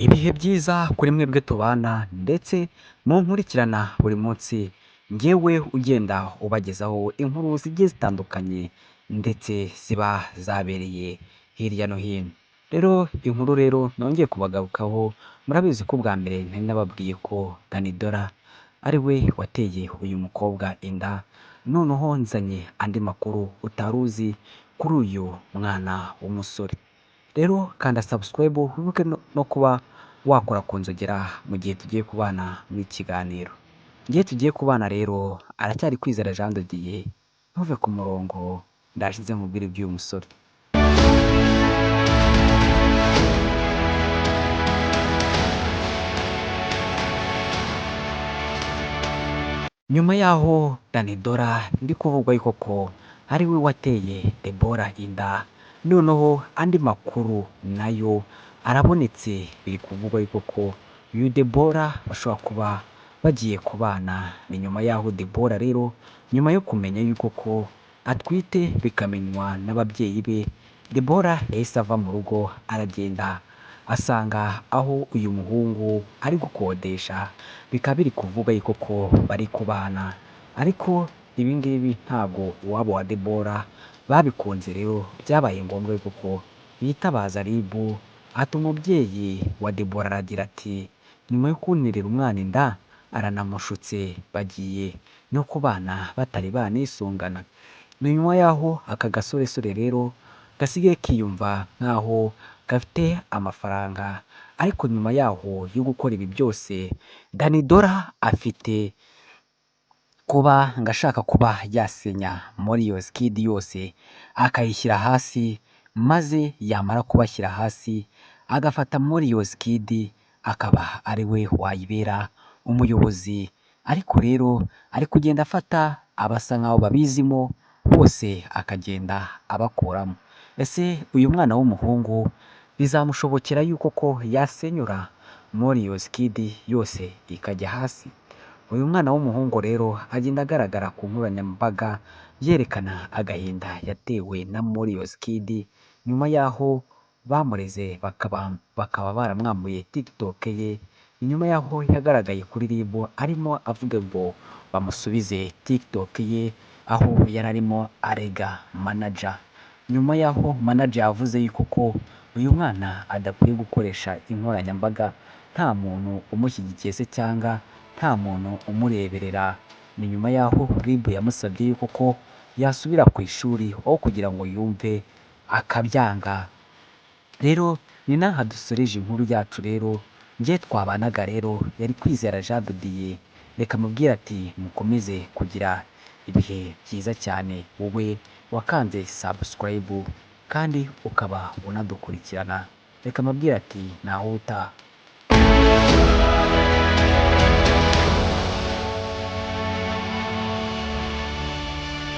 Ibihe byiza kuri mwebwe tubana ndetse munkurikirana buri munsi, njyewe ugenda ubagezaho inkuru zigiye zitandukanye ndetse ziba zabereye hirya no hino. Rero inkuru rero nongeye kubagarukaho, murabizi ko bwa mbere nari nababwiye ko Dani Dora ari we wateye uyu mukobwa inda, noneho nzanye andi makuru utari uzi kuri uyu mwana w'umusore. Rero kanda subscribe wibuke no kuba wakora ku nzogera mu gihe tugiye kubana mu kiganiro. Igihe tugiye kubana rero aracyari Kwizera Jean de Dieu, ntuve ku murongo ndashize nkubwire iby'uyu musore. Nyuma yaho Dani Dora ndi kuvugwa yuko ko ari we wateye Debora inda, noneho andi makuru nayo arabonetse, biri kuvugwa yuko ko uyu Debora bashobora kuba bagiye kubana. Ni nyuma yaho Debora rero, nyuma yo kumenya yuko ko atwite bikamenywa n'ababyeyi be, Debora yahise ava mu rugo aragenda asanga aho uyu muhungu ari gukodesha, bikaba biri kuvuga yuko ko bari kubana. Ariko ibi ngibi ntabwo iwabo wa Debora babikunze, rero byabaye ngombwa yuko ko bitabaza RIB. Ati umubyeyi wa Debora aragira ati nyuma yo kunterera umwana inda aranamushutse, bagiye no kubana batari banisungana. Ni nyuma yaho aka gasoresore rero gasigaye kiyumva nk'aho gafite amafaranga, ariko nyuma yaho yo gukora ibi byose Dani Dora afite kuba ngo ashaka kuba yasenya Morios Kid yose akayishyira hasi, maze yamara kubashyira hasi agafata Morios Kid akaba ari we wayibera umuyobozi. Ariko rero ari kugenda afata abasa nk'aho babizimo bose akagenda abakuramo. Ese uyu mwana w'umuhungu bizamushobokera yuko ko yasenyura Morios Kid yose ikajya hasi? Uyu mwana w'umuhungu rero agenda agaragara ku nkoranyambaga yerekana agahinda yatewe na Morios Kid, nyuma yaho bamureze bakaba baramwambuye TikTok ye, nyuma yaho yagaragaye kuri RIB arimo avuga ngo bamusubize TikTok ye, aho yari arimo arega manager. Nyuma yaho manager yavuze yuko ko uyu mwana adakwiye gukoresha inkoranyambaga nta muntu umushyigikiye se cyangwa nta muntu umureberera. Ni nyuma yaho RIB yamusabye yuko ko yasubira ku ishuri aho kugira ngo yumve akabyanga. Rero ni n'aha dusoreje inkuru yacu. Rero njye twabanaga rero yari Kwizera Jean de Dieu, reka mubwire ati mukomeze kugira ibihe byiza cyane, wowe wakanze subscribe kandi ukaba unadukurikirana, reka mubwire ati naho utaha.